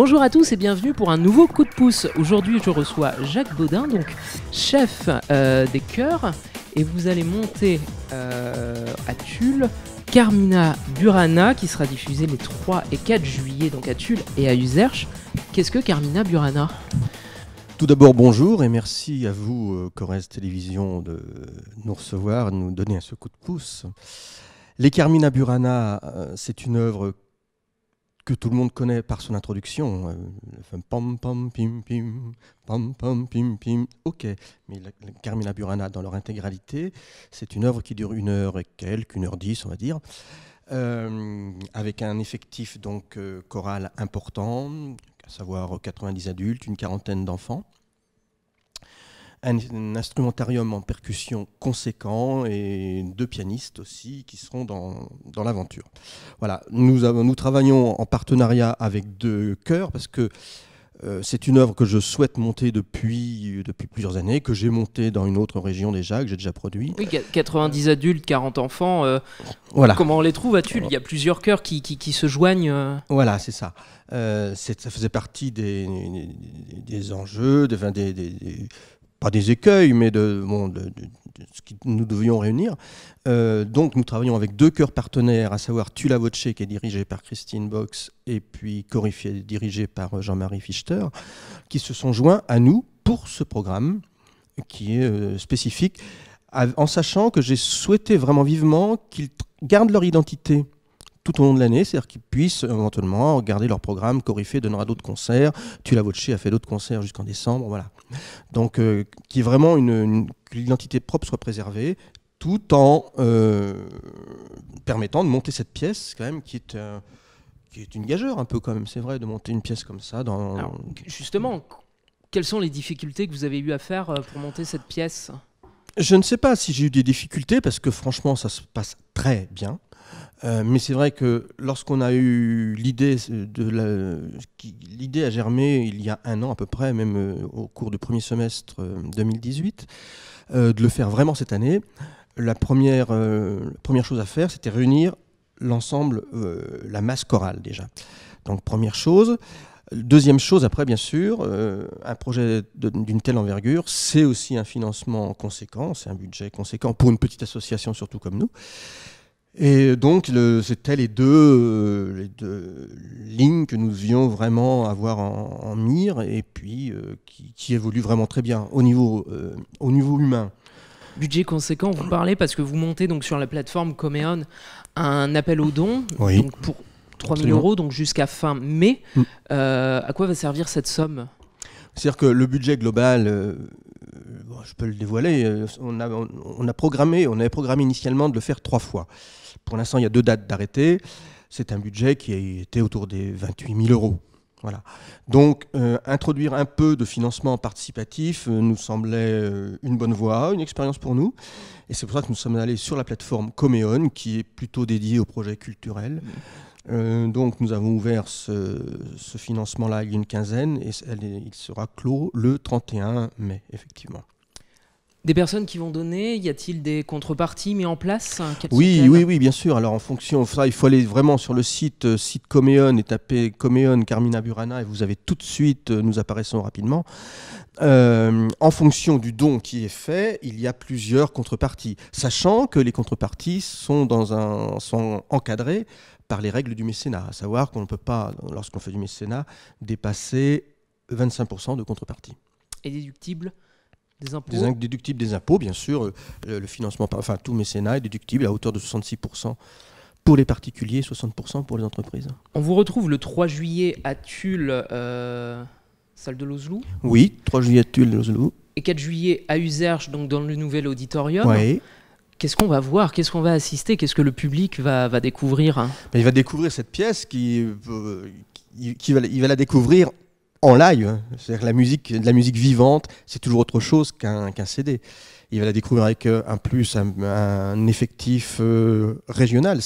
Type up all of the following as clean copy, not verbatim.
Bonjour à tous et bienvenue pour un nouveau coup de pouce. Aujourd'hui je reçois Jacques Baudin, donc chef des chœurs, et vous allez monter à Tulle Carmina Burana qui sera diffusée les 3 et 4 juillet donc à Tulle et à Uzerche. Qu'est-ce que Carmina Burana ? Tout d'abord, bonjour et merci à vous, Corrèze Télévision, de nous recevoir, de nous donner ce coup de pouce. Les Carmina Burana, c'est une œuvre que tout le monde connaît par son introduction. Pam pam pim pim, pam pam pim pim. Ok, mais la Carmina Burana dans leur intégralité, c'est une œuvre qui dure 1 heure et quelques, 1h10 on va dire, avec un effectif donc choral important, à savoir 90 adultes, une quarantaine d'enfants. Un instrumentarium en percussion conséquent et 2 pianistes aussi qui seront dans l'aventure. Voilà, nous travaillons en partenariat avec 2 chœurs parce que c'est une œuvre que je souhaite monter depuis plusieurs années, que j'ai montée dans une autre région déjà, que j'ai déjà produit. Oui, 90 adultes, 40 enfants, voilà. Comment on les trouve à Tulle ? Il y a plusieurs chœurs qui se joignent. Voilà, c'est ça. Ça faisait partie des enjeux, pas des écueils, mais de ce que nous devions réunir. Donc nous travaillons avec 2 chœurs partenaires, à savoir Tula Voce, qui est dirigé par Christine Box, et puis Coryphée, dirigé par Jean-Marie Fichter, qui se sont joints à nous pour ce programme, qui est spécifique, en sachant que j'ai souhaité vraiment vivement qu'ils gardent leur identité tout au long de l'année, c'est-à-dire qu'ils puissent éventuellement regarder leur programme. Coryphée donnera d'autres concerts, Tula Voce a fait d'autres concerts jusqu'en décembre, voilà. Donc, qui est vraiment que l'identité propre soit préservée, tout en permettant de monter cette pièce, quand même, qui est une gageure un peu quand même, c'est vrai, de monter une pièce comme ça. Alors, justement, quelles sont les difficultés que vous avez eu à faire pour monter cette pièce ? Je ne sais pas si j'ai eu des difficultés, parce que franchement, ça se passe très bien. Mais c'est vrai que lorsqu'on a eu l'idée a germé il y a 1 an à peu près, même au cours du premier semestre 2018, de le faire vraiment cette année. La première chose à faire, c'était réunir l'ensemble, la masse chorale déjà. Donc première chose. Deuxième chose, après bien sûr, un projet d'une telle envergure, c'est aussi un financement conséquent, c'est un budget conséquent pour une petite association surtout comme nous. Et donc, c'était les deux lignes que nous devions vraiment avoir en mire et puis qui évoluent vraiment très bien au niveau humain. Budget conséquent, vous parlez parce que vous montez donc sur la plateforme Coméon un appel aux dons, oui. Donc pour 3 000 euros, donc jusqu'à fin mai. À quoi va servir cette somme ? C'est-à-dire que le budget global, je peux le dévoiler, on avait programmé initialement de le faire 3 fois. Pour l'instant, il y a 2 dates d'arrêté. C'est un budget qui était autour des 28 000 euros. Voilà. Donc, introduire un peu de financement participatif nous semblait une bonne voie, une expérience pour nous. Et c'est pour ça que nous sommes allés sur la plateforme Coméon, qui est plutôt dédiée aux projets culturels. Donc, nous avons ouvert ce financement-là il y a une quinzaine et il sera clos le 31 mai, effectivement. Des personnes qui vont donner, y a-t-il des contreparties mis en place ? Oui, bien sûr. Alors en fonction, il faut aller vraiment sur le site Coméon et taper Coméon Carmina Burana et vous avez tout de suite, nous apparaissons rapidement. En fonction du don qui est fait, il y a plusieurs contreparties, sachant que les contreparties sont encadrées par les règles du mécénat, à savoir qu'on ne peut pas, lorsqu'on fait du mécénat, dépasser 25% de contrepartie. Et déductible des impôts ? Déductible des impôts, bien sûr. Le financement, tout mécénat est déductible à hauteur de 66% pour les particuliers, 60% pour les entreprises. On vous retrouve le 3 juillet à Tulle, salle de Lozlou ? Oui, 3 juillet à Tulle, Lozlou. Et 4 juillet à Uzerche, donc dans le nouvel auditorium. Oui. Qu'est-ce qu'on va voir ? Qu'est-ce qu'on va assister ? Qu'est-ce que le public va découvrir ? Il va découvrir cette pièce il va la découvrir en live. C'est-à-dire que la musique vivante, c'est toujours autre chose qu'un CD. Il va la découvrir avec un effectif régional.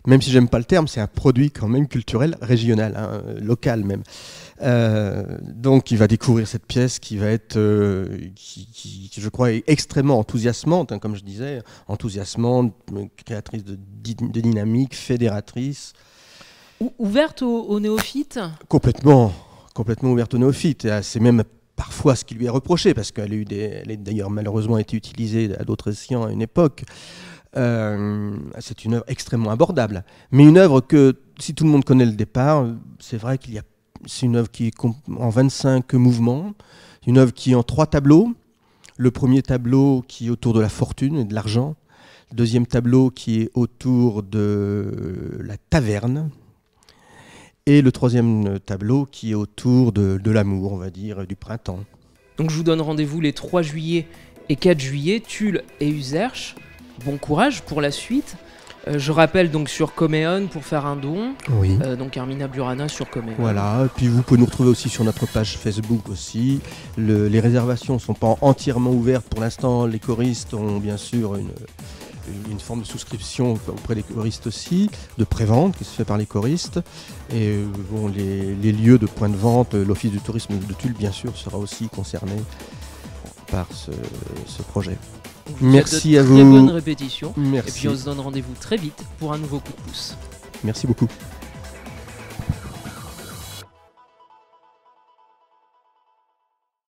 Même si j'aime pas le terme, c'est un produit quand même culturel régional, local même. Donc il va découvrir cette pièce qui va être, qui je crois est extrêmement enthousiasmante, comme je disais, enthousiasmante, créatrice de dynamique, fédératrice. Ouverte aux néophytes ? Complètement. complètement ouverte aux néophytes. Et c'est même parfois ce qui lui est reproché, parce qu'elle est d'ailleurs malheureusement été utilisée à d'autres escients à une époque. C'est une œuvre extrêmement abordable. Mais une œuvre que, si tout le monde connaît le départ, c'est vrai c'est une œuvre qui est en 25 mouvements, une œuvre qui est en 3 tableaux. Le premier tableau qui est autour de la fortune et de l'argent. Le deuxième tableau qui est autour de la taverne. Et le troisième tableau qui est autour de l'amour, on va dire, du printemps. Donc je vous donne rendez-vous les 3 juillet et 4 juillet, Tulle et Uzerche. Bon courage pour la suite. Je rappelle donc sur Coméon pour faire un don. Oui. Donc Carmina Burana sur Coméon. Voilà, et puis vous pouvez nous retrouver aussi sur notre page Facebook aussi. Les réservations ne sont pas entièrement ouvertes pour l'instant. Les choristes ont bien sûr une forme de souscription auprès des choristes aussi, de prévente qui se fait par les choristes. Et bon, les lieux de point de vente, l'Office du tourisme de Tulle bien sûr sera aussi concerné par ce projet. Merci à vous. Très bonne répétition. Merci. Et puis on se donne rendez-vous très vite pour un nouveau coup de pouce. Merci beaucoup.